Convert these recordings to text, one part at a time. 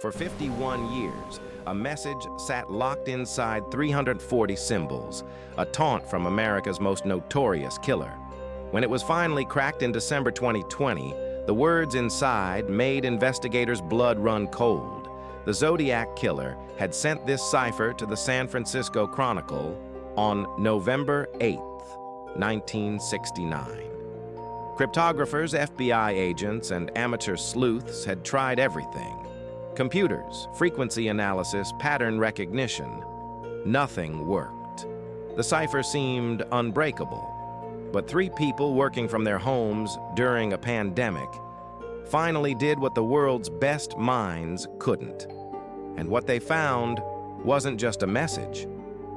For 51 years, a message sat locked inside 340 symbols, a taunt from America's most notorious killer. When it was finally cracked in December 2020, the words inside made investigators' blood run cold. The Zodiac Killer had sent this cipher to the San Francisco Chronicle on November 8, 1969. Cryptographers, FBI agents, and amateur sleuths had tried everything. Computers, frequency analysis, pattern recognition. Nothing worked. The cipher seemed unbreakable. But 3 people working from their homes during a pandemic finally did what the world's best minds couldn't. And what they found wasn't just a message.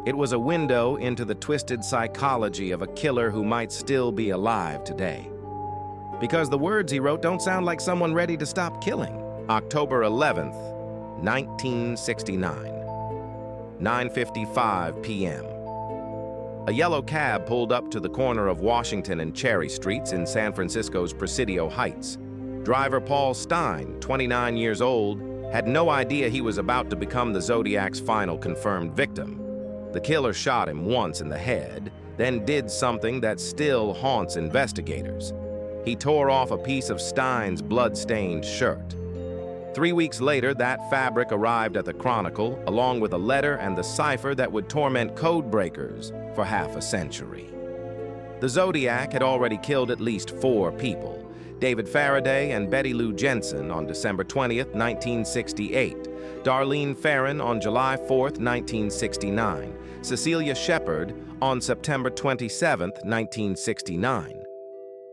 It was a window into the twisted psychology of a killer who might still be alive today. Because the words he wrote don't sound like someone ready to stop killing. October 11th, 1969, 9:55 p.m. A yellow cab pulled up to the corner of Washington and Cherry Streets in San Francisco's Presidio Heights. Driver Paul Stein, 29 years old, had no idea he was about to become the Zodiac's final confirmed victim. The killer shot him once in the head, then did something that still haunts investigators. He tore off a piece of Stein's blood-stained shirt. 3 weeks later, that fabric arrived at the Chronicle, along with a letter and the cipher that would torment codebreakers for half a century. The Zodiac had already killed at least 4 people: David Faraday and Betty Lou Jensen on December 20th, 1968, Darlene Ferrin on July 4th, 1969, Cecilia Shepard on September 27th, 1969.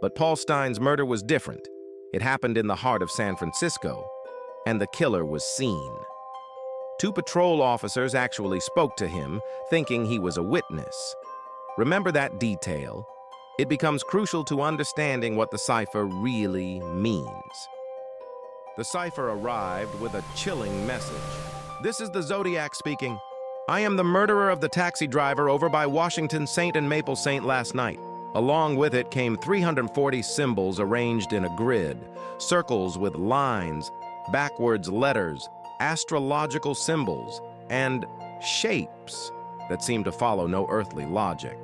But Paul Stein's murder was different. It happened in the heart of San Francisco, and the killer was seen. 2 patrol officers actually spoke to him, thinking he was a witness. Remember that detail. It becomes crucial to understanding what the cipher really means. The cipher arrived with a chilling message. "This is the Zodiac speaking. I am the murderer of the taxi driver over by Washington St. and Maple St. last night." Along with it came 340 symbols arranged in a grid, circles with lines, backwards letters, astrological symbols, and shapes that seemed to follow no earthly logic.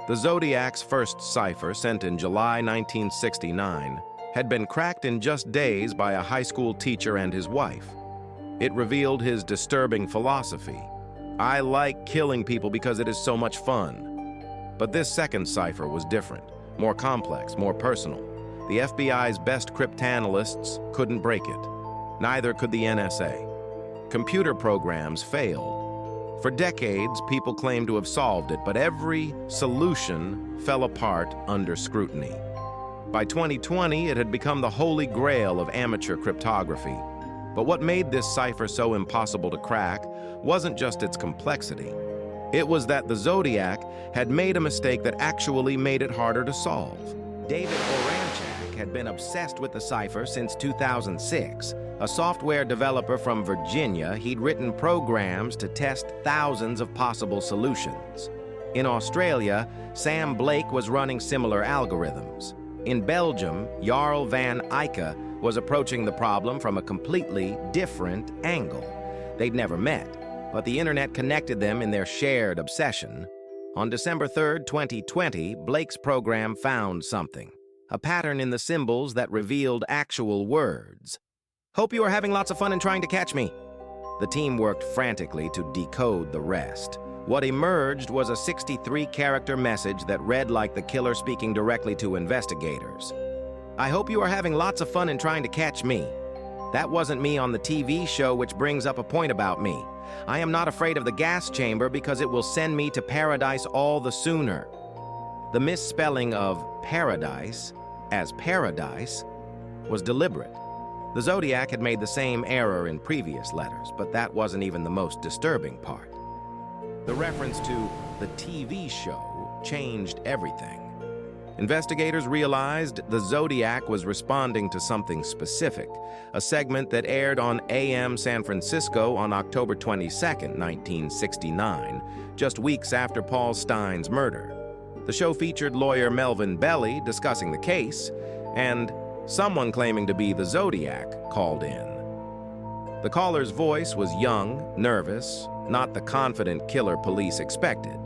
The Zodiac's first cipher, sent in July 1969, had been cracked in just days by a high school teacher and his wife. It revealed his disturbing philosophy. "I like killing people because it is so much fun." But this second cipher was different, more complex, more personal. The FBI's best cryptanalysts couldn't break it. Neither could the NSA. Computer programs failed. For decades, people claimed to have solved it, but every solution fell apart under scrutiny. By 2020, it had become the holy grail of amateur cryptography. But what made this cipher so impossible to crack wasn't just its complexity. It was that the Zodiac had made a mistake that actually made it harder to solve. David Oranchak had been obsessed with the cipher since 2006. A software developer from Virginia, he'd written programs to test thousands of possible solutions. In Australia, Sam Blake was running similar algorithms. In Belgium, Jarl van Eyck was approaching the problem from a completely different angle. They'd never met, but the internet connected them in their shared obsession. On December 3rd, 2020, Blake's program found something, a pattern in the symbols that revealed actual words. "Hope you are having lots of fun and trying to catch me." The team worked frantically to decode the rest. What emerged was a 63-character message that read like the killer speaking directly to investigators. "I hope you are having lots of fun and trying to catch me. That wasn't me on the TV show, which brings up a point about me. I am not afraid of the gas chamber because it will send me to paradise all the sooner." The misspelling of paradise as paradise was deliberate. The Zodiac had made the same error in previous letters, but that wasn't even the most disturbing part. The reference to the TV show changed everything. Investigators realized the Zodiac was responding to something specific, a segment that aired on AM San Francisco on October 22, 1969, just weeks after Paul Stein's murder. The show featured lawyer Melvin Belli discussing the case, and someone claiming to be the Zodiac called in. The caller's voice was young, nervous, not the confident killer police expected.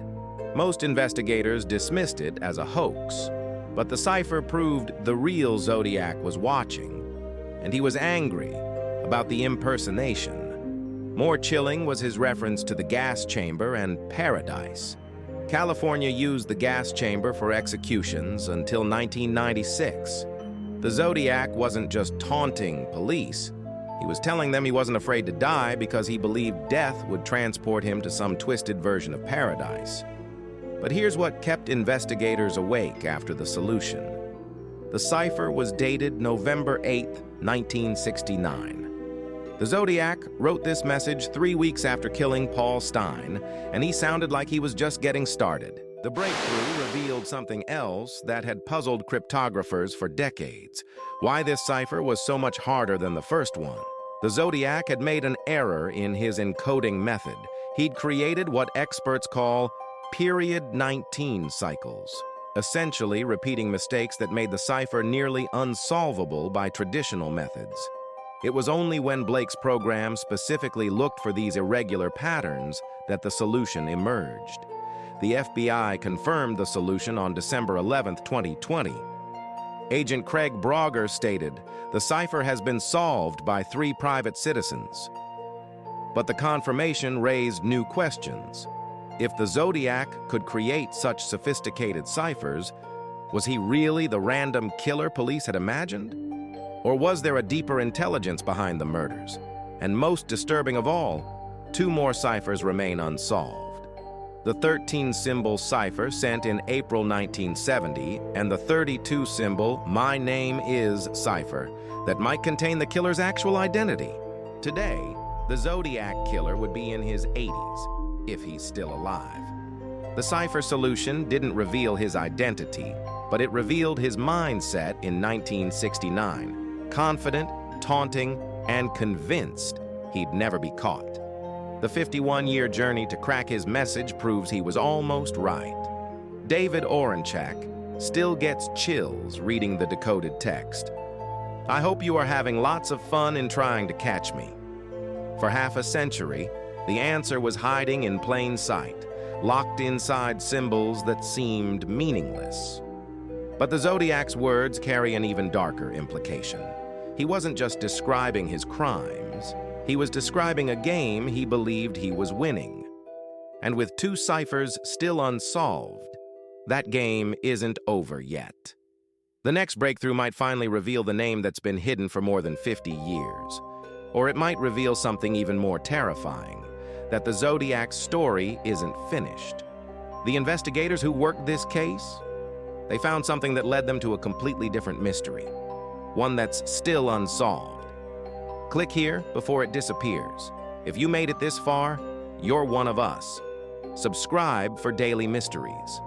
Most investigators dismissed it as a hoax, but the cipher proved the real Zodiac was watching, and he was angry about the impersonation. More chilling was his reference to the gas chamber and paradise. California used the gas chamber for executions until 1996. The Zodiac wasn't just taunting police. He was telling them he wasn't afraid to die because he believed death would transport him to some twisted version of paradise. But here's what kept investigators awake after the solution. The cipher was dated November 8, 1969. The Zodiac wrote this message 3 weeks after killing Paul Stine, and he sounded like he was just getting started. The breakthrough revealed something else that had puzzled cryptographers for decades: why this cipher was so much harder than the first one. The Zodiac had made an error in his encoding method. He'd created what experts call period 19 cycles, essentially repeating mistakes that made the cipher nearly unsolvable by traditional methods. It was only when Blake's program specifically looked for these irregular patterns that the solution emerged. The FBI confirmed the solution on December 11, 2020. Agent Craig Brogger stated, "The cipher has been solved by 3 private citizens." But the confirmation raised new questions. If the Zodiac could create such sophisticated ciphers, was he really the random killer police had imagined? Or was there a deeper intelligence behind the murders? And most disturbing of all, 2 more ciphers remain unsolved. The 13-symbol cipher sent in April 1970 and the 32-symbol "My Name Is" cipher that might contain the killer's actual identity. Today, the Zodiac Killer would be in his 80s, if he's still alive. The cipher solution didn't reveal his identity, but it revealed his mindset in 1969. Confident, taunting, and convinced he'd never be caught. The 51-year journey to crack his message proves he was almost right. David Orenchak still gets chills reading the decoded text. I hope you are having lots of fun in trying to catch me. For half a century, the answer was hiding in plain sight, locked inside symbols that seemed meaningless. But the Zodiac's words carry an even darker implication. He wasn't just describing his crimes, he was describing a game he believed he was winning. And with 2 ciphers still unsolved, that game isn't over yet. The next breakthrough might finally reveal the name that's been hidden for more than 50 years. Or it might reveal something even more terrifying, that the Zodiac's story isn't finished. The investigators who worked this case, they found something that led them to a completely different mystery, one that's still unsolved. Click here before it disappears. If you made it this far, you're one of us. Subscribe for daily mysteries.